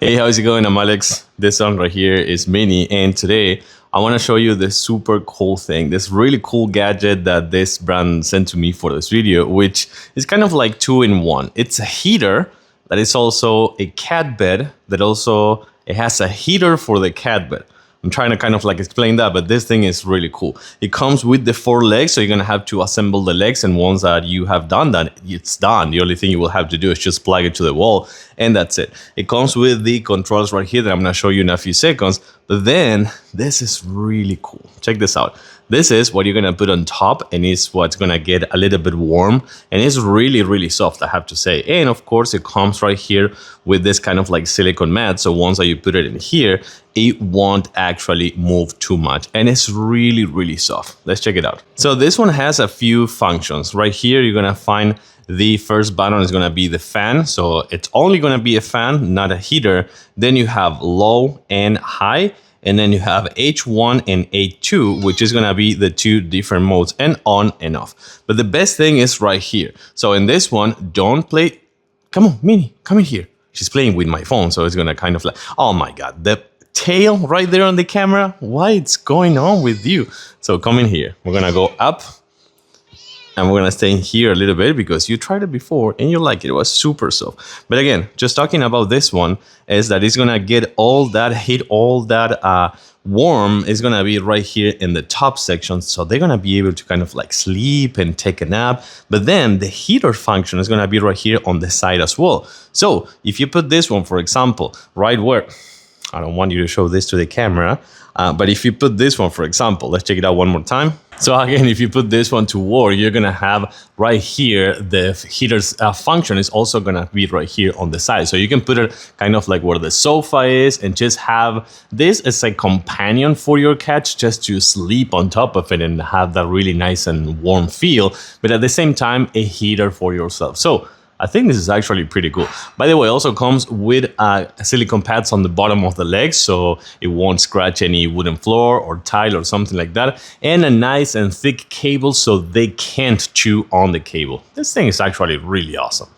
Hey, how's it going? I'm Alex. This one right here is Mini, and today I want to show you this super cool thing, this really cool gadget that this brand sent to me for this video, which is kind of like 2-in-1. It's a heater that is also a cat bed that also it has a heater for the cat bed. I'm trying to kind of like explain that, but this thing is really cool. It comes with the 4 legs, so you're gonna have to assemble the legs, and once that you have done that, it's done. The only thing you will have to do is just plug it to the wall, and that's it. It comes with the controls right here that I'm gonna show you in a few seconds, but then this is really cool. Check this out. This is what you're gonna put on top, and it's what's gonna get a little bit warm, and it's really, really soft, I have to say. And of course, it comes right here with this kind of like silicone mat, so once that you put it in here, it won't actually move too much, and it's really, really soft. Let's check it out. So this one has a few functions. Right here, you're gonna find the first button is gonna be the fan, so it's only gonna be a fan, not a heater. Then you have low and high, and then you have H1 and H2, which is gonna be the 2 different modes, and on and off. But the best thing is right here. So in this one, don't play. Come on, Minnie, come in here. She's playing with my phone, so it's gonna kind of like, oh my God, the tail right there on the camera. What's going on with you? So come in here. We're gonna go up, and we're gonna stay in here a little bit because you tried it before and you like it. It was super soft. But again, just talking about this one is that it's gonna get all that heat, all that warm is gonna be right here in the top section. So they're gonna be able to kind of like sleep and take a nap. But then the heater function is gonna be right here on the side as well. So if you put this one, for example, right where, I don't want you to show this to the camera, but if you put this one, for example, let's check it out one more time. So again, if you put this one to work, you're gonna have right here, the heater's function is also gonna be right here on the side. So you can put it kind of like where the sofa is and just have this as a companion for your cat, just to sleep on top of it and have that really nice and warm feel, but at the same time, a heater for yourself. So I think this is actually pretty cool. By the way, it also comes with silicone pads on the bottom of the legs, so it won't scratch any wooden floor or tile or something like that. And a nice and thick cable so they can't chew on the cable. This thing is actually really awesome.